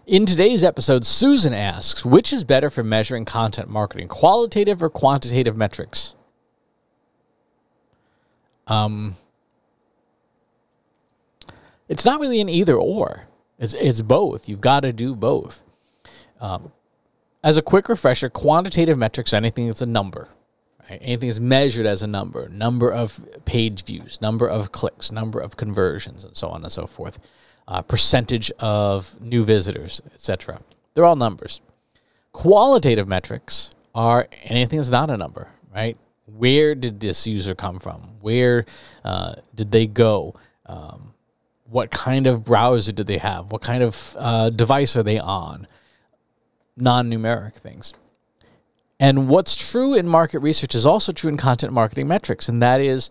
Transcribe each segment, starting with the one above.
In today's episode, Susan asks, which is better for measuring content marketing, qualitative or quantitative metrics? It's not really an either or. It's both. You've got to do both. As a quick refresher, quantitative metrics, anything that's a number, right? Anything that's measured as a number of page views, number of clicks, number of conversions, and so on and so forth, percentage of new visitors, etc. They're all numbers. Qualitative metrics are anything that's not a number, right? Where did this user come from? Where did they go? What kind of browser did they have? What kind of device are they on? Non-numeric things. And what's true in market research is also true in content marketing metrics, and that is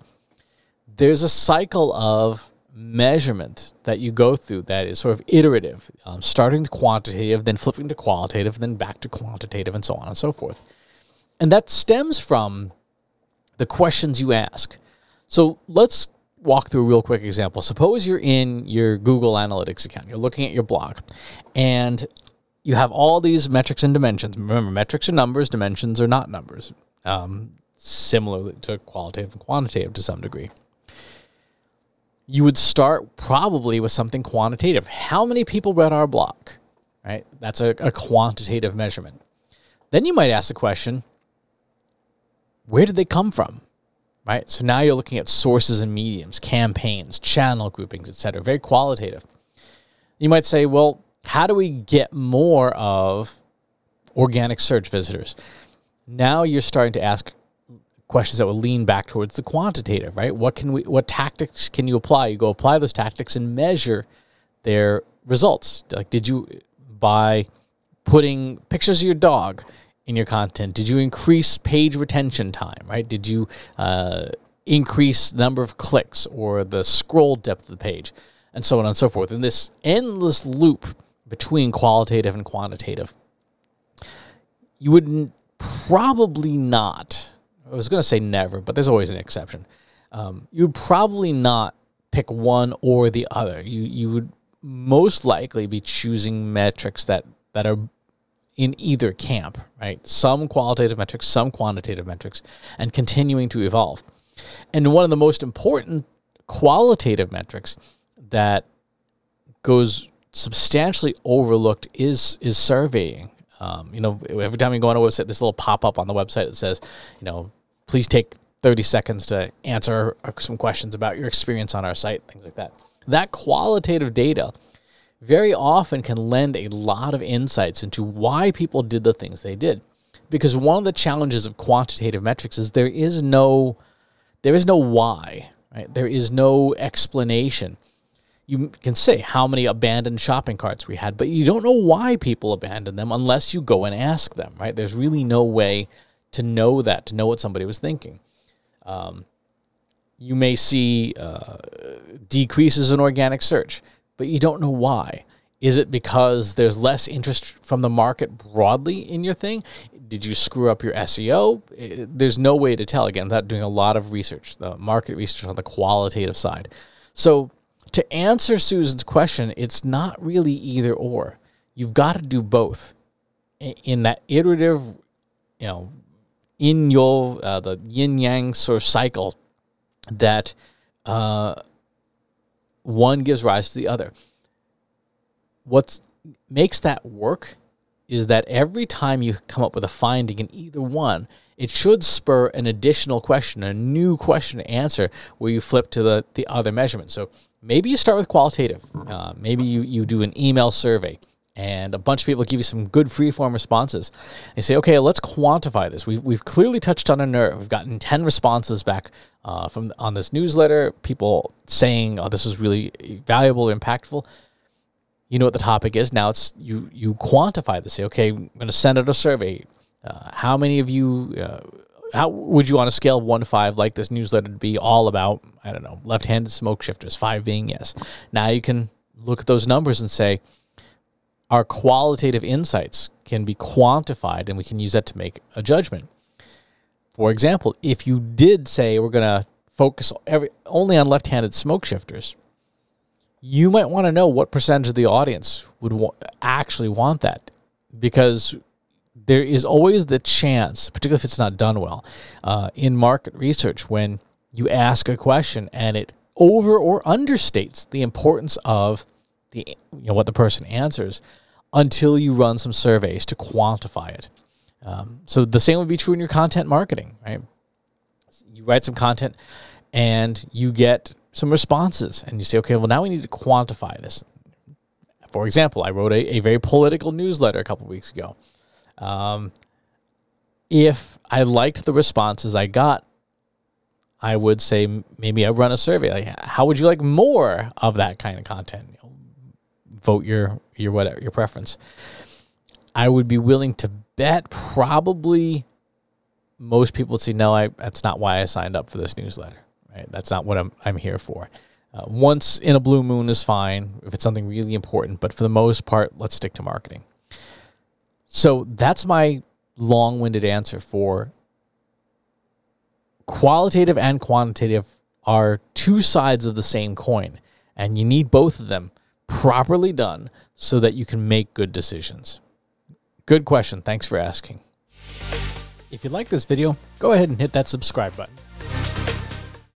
there's a cycle of measurement that you go through that is sort of iterative, starting to quantitative, then flipping to qualitative, then back to quantitative, and so on and so forth. And that stems from the questions you ask. So let's walk through a real quick example. Suppose you're in your Google Analytics account. You're looking at your blog, and you have all these metrics and dimensions. Remember, metrics are numbers, dimensions are not numbers, similar to qualitative and quantitative to some degree. You would start probably with something quantitative. How many people read our blog? Right? That's a quantitative measurement. Then you might ask the question, where did they come from? Right? So now you're looking at sources and mediums, campaigns, channel groupings, etc. Very qualitative. You might say, well, how do we get more of organic search visitors? Now you're starting to ask questions that will lean back towards the quantitative, right? What tactics can you apply? You go apply those tactics and measure their results. Like, did you, by putting pictures of your dog in your content, did you increase page retention time, right? Did you increase the number of clicks or the scroll depth of the page, and so on and so forth? And this endless loop between qualitative and quantitative. You would probably not, I was going to say never, but there's always an exception. You would probably not pick one or the other. You would most likely be choosing metrics that are in either camp, right? Some qualitative metrics, some quantitative metrics, and continuing to evolve. And one of the most important qualitative metrics that goes substantially overlooked is surveying. Every time you go on a website, this little pop-up on the website that says, please take 30 seconds to answer some questions about your experience on our site, things like that. That qualitative data very often can lend a lot of insights into why people did the things they did. Because one of the challenges of quantitative metrics is there is no why, right? There is no explanation. You can say how many abandoned shopping carts we had, but you don't know why people abandoned them unless you go and ask them, right? There's really no way to know that, to know what somebody was thinking. You may see decreases in organic search, but you don't know why. Is it because there's less interest from the market broadly in your thing? Did you screw up your SEO? There's no way to tell, again, without doing a lot of research, the market research on the qualitative side. So to answer Susan's question, it's not really either or. You've got to do both. In that iterative, in your the yin-yang sort of cycle that one gives rise to the other. What makes that work is that every time you come up with a finding in either one, it should spur an additional question, a new question to answer, where you flip to the other measurement. So maybe you start with qualitative. Maybe you do an email survey, and a bunch of people give you some good free-form responses. You say, okay, let's quantify this. We've clearly touched on a nerve. We've gotten 10 responses back on this newsletter, people saying, oh, this was really valuable, impactful. You know what the topic is. Now it's you quantify this. Say, okay, I'm going to send out a survey. How many of you, how would you on a scale of 1 to 5 like this newsletter to be all about, I don't know, left-handed smoke shifters, 5 being yes. Now you can look at those numbers and say, our qualitative insights can be quantified, and we can use that to make a judgment. For example, if you did say we're going to focus only on left-handed smoke shifters, you might want to know what percentage of the audience would actually want that, because there is always the chance, particularly if it's not done well, in market research, when you ask a question and it over or understates the importance of what the person answers until you run some surveys to quantify it. So the same would be true in your content marketing, right? You write some content and you get some responses and you say, okay, well, now we need to quantify this. For example, I wrote a very political newsletter a couple of weeks ago. If I liked the responses I got, I would say maybe I run a survey. Like, how would you like more of that kind of content? Vote your whatever, your preference. I would be willing to bet probably most people would say, no, that's not why I signed up for this newsletter. Right? That's not what I'm here for. Once in a blue moon is fine if it's something really important, but for the most part, let's stick to marketing. So that's my long-winded answer for qualitative and quantitative are two sides of the same coin, and you need both of them properly done so that you can make good decisions. Good question. Thanks for asking. If you like this video, go ahead and hit that subscribe button.